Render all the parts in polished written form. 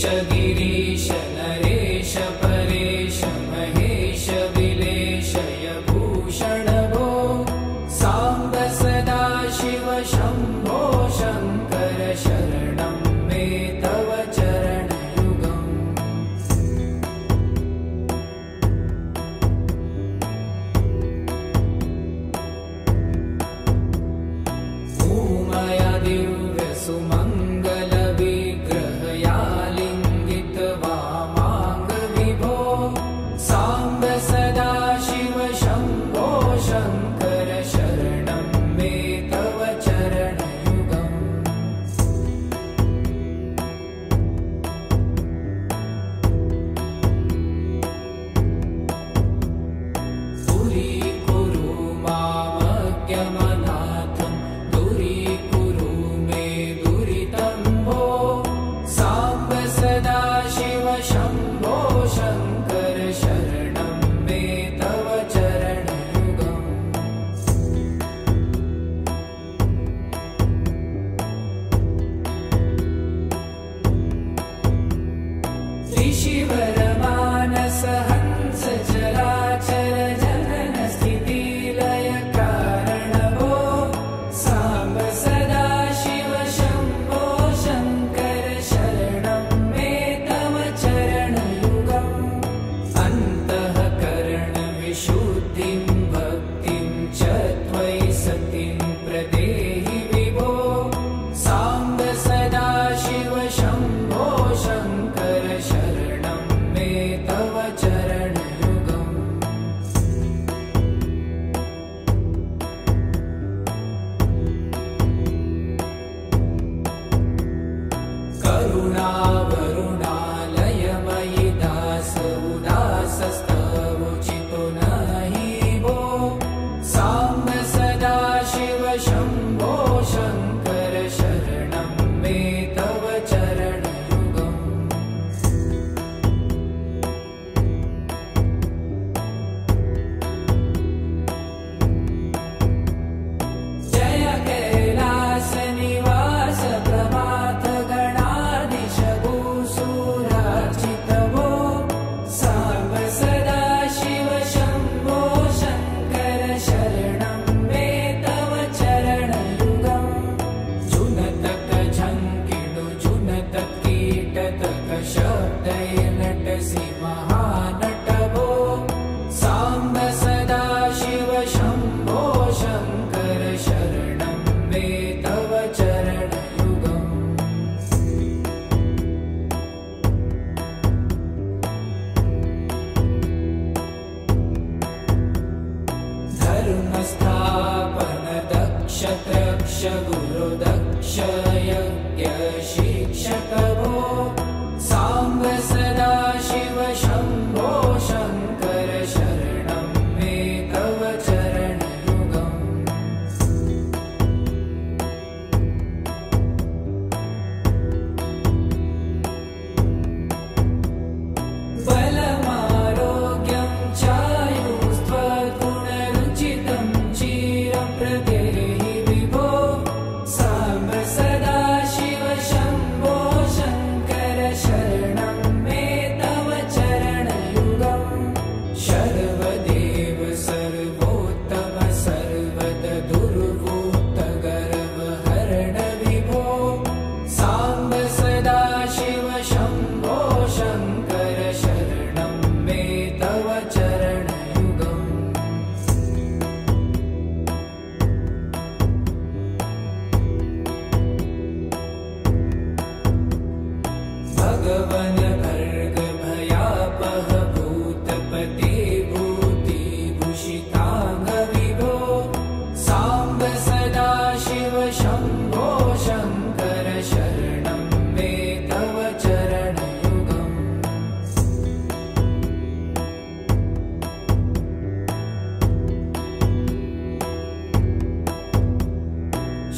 गिरीश नरेश परेश महेश विलेशय भूषण भो साम्ब सदा शिव शम्भो शङ्कर शरणं मे तव चरणयुगम् उमया दिव्य सुमङ्गल विग्रहया लिङ्गित वामाङ्ग विभो साम्ब सदा शिव शम्भो शङ्कर शरणं मे तव चरणयुगम् दूरीकुरु मामज्ञमनाथं दूरीकुरु मे दुरितं भो साम्ब सदा शिव शम्भो शङ्कर शरणं मे तव चरणयुगम् ऋषिवरमानस हंस चराचर जनन स्थिति लय कारण भो साम्ब सदा शिव शम्भो शङ्कर शरणं मे तव चरणयुगम् अन्तःकरण विशुद्धिं भक्तिं च त्वयि सतिं प्रदेहि विभो साम्ब सदा शिव शम्भो शङ्कर शरणं मे तव चरणयुगम् करुणावरुणालयमयि दास उदासस्तवोचितो नहि भो साम्ब सदा शिव शम्भो शङ्कर शरणं मे तव चरणयुगम् जय कैलास निवास प्रभात गणाधीश भूसुरार्चित भो साम्ब सदा शिव शम्भो शङ्कर शरणं मे तव चरणयुगम् जुनतक झङ्किणु जुनतक कीटतक शब्दय नटसि महानट भो साम्ब सदा शिव शम्भो शङ्कर शरणं मे तव चरणयुगम् धर्मस्थापन दक्ष त्रक्ष गुरु दक्ष यज्ञ शिक्षक भो साम्ब सदा शिव शम्भो शङ्कर शरणं मे तव चरणयुगम् बलमारोग्यं चायुस्त्वगुणरुचितं चिरं प्रदेहि विभो साम्ब सदा शिव शम्भो शङ्कर शरणं मे तव चरणयुगम् शर्वदेव सर्वोत्तम सर्वद दुर्वूत गर्वहरण विभो साम्ब सदा शिव शम्भो शङ्कर शरणं मे तव चरणयुगम् भगवन भर्ग भयापह भूतपते भूतिभूषिताङ्ग विभो साम्ब सदा शिव शम्भो शङ्कर शरणं मे तव चरणयुगम्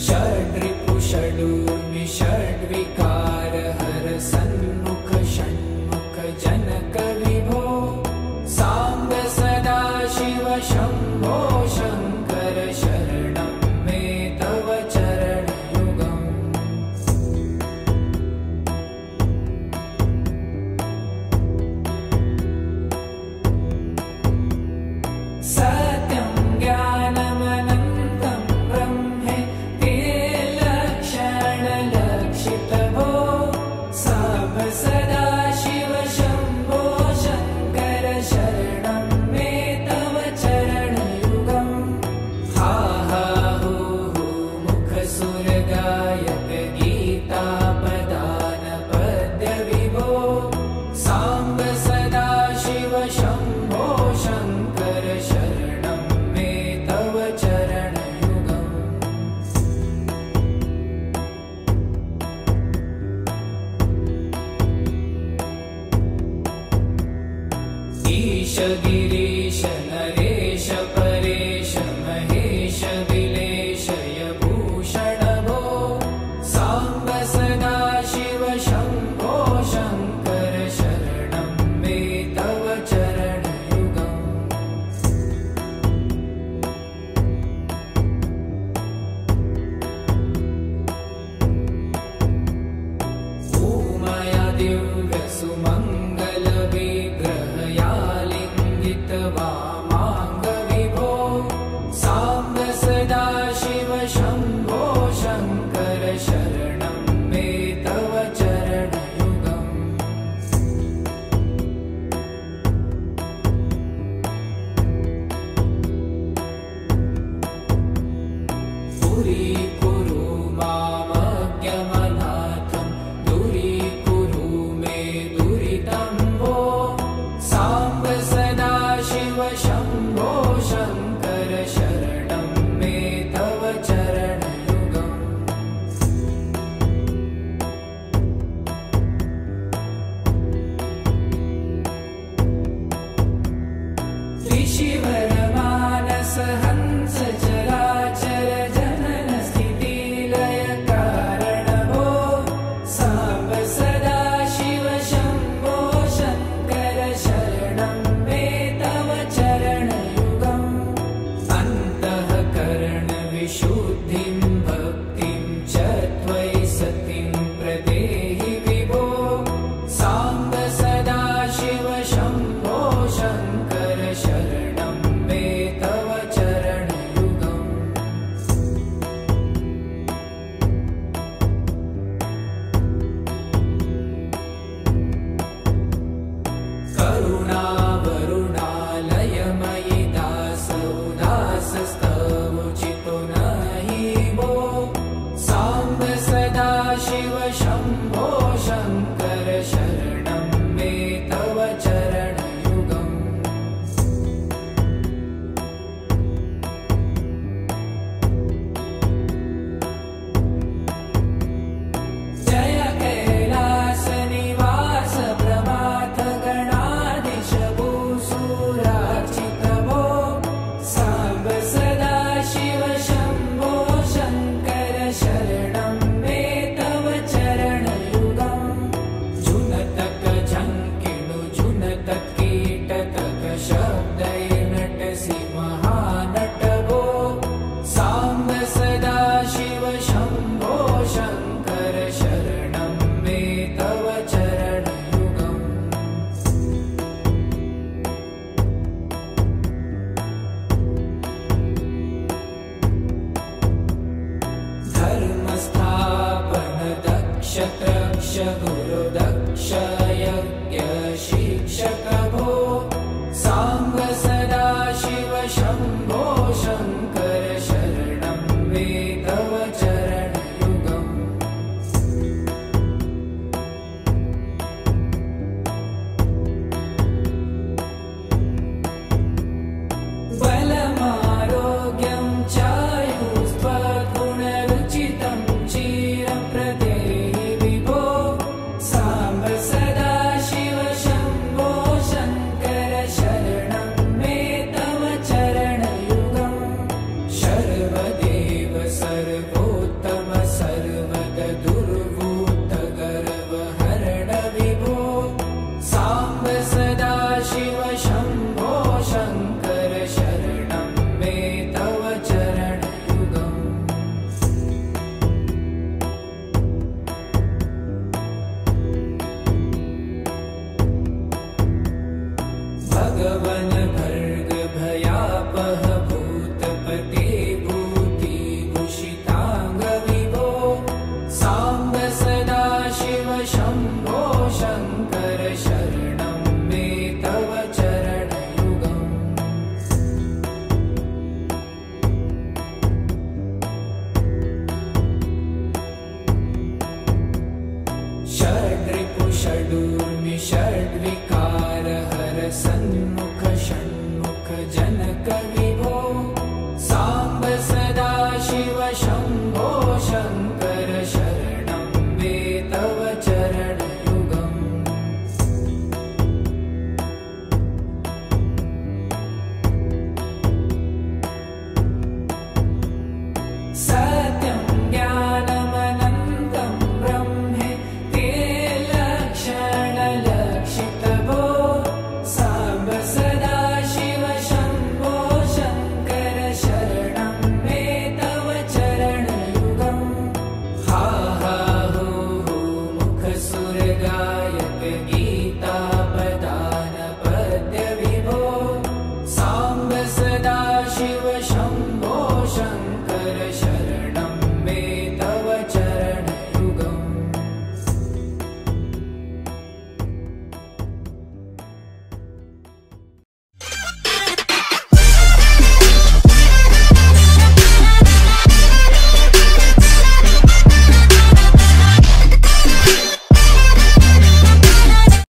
षड्रिपु षडूर्मि षड्विकार हर सन्मुख षण्मुख जनक विभो साम्ब सदा शिव शम्भो शङ्कर शरणं मे तव चरणयुगम् गिरीश नरेश परेश महेश विलेशय भूषण भो साम्ब सदा शिव शम्भो शङ्कर शरणं मे तव चरणयुगम् उमया दिव्यसुमङ्गलविग्रहया वामाङ्ग विभो साम्ब सदा शिव शम्भो शङ्कर शरणं मे तव चरणयुगम् दूरीकुरु मामज्ञमनाथं दूरीकुरु मे दुरितं भो साम्ब सदा शिव शम्भो शङ्कर शरणं मे तव चरणयुगम् ऋषिवरमानस हंस चराचर जनन स्थिति लय कारण भो साम्ब सदा शिव शम्भो शङ्कर शरणं मे तव चरणयुगम् अन्तःकरण विशुद्धिं भक्तिं च त्वयि सतिं प्रदेहि विभो साम्ब सदा शिव शम्भो शङ्कर शरणं मे तव चरणयुगम् करुणावरुणालयमयि दासोदासस्तवोचितो नहि भो साम्ब सदा शिव शम्भो शङ्कर शरणं मे तव चरणयुगम् जय कैलासनिवास प्रभात गणाधीश भूसुरार्चित भो साम्ब सदा शिव शम्भो शङ्कर शरणं मे तव चरणयुगम् जुनतक झङ्किणु जुनतक कीटतक शब्दैर्नटसि महानट भो साम्ब सदा शिव शम्भो शङ्कर शरणं मे तव चरणयुगम् धर्मस्थापन दक्ष त्रक्ष गुरुदक्ष यज्ञ शिक्षक भो साम्ब सदा शिव शम्भो शङ्कर शरणं मे तव चरणयुगम् बलमारोग्यं चायुस्त्वगुणरुचितं चिरप्रदेहि विभो साम्ब सदा शिव शम्भो शङ्कर शरणं मे तव चरणयुगम् शर्वदेव सर्वोत्तम सर्वद दुर्वूत गर्वहरण विभो साम्ब सदा शिव शम्भो शङ्कर शरणं मे तव चरणयुगम् भगवन् भर्ग भयापह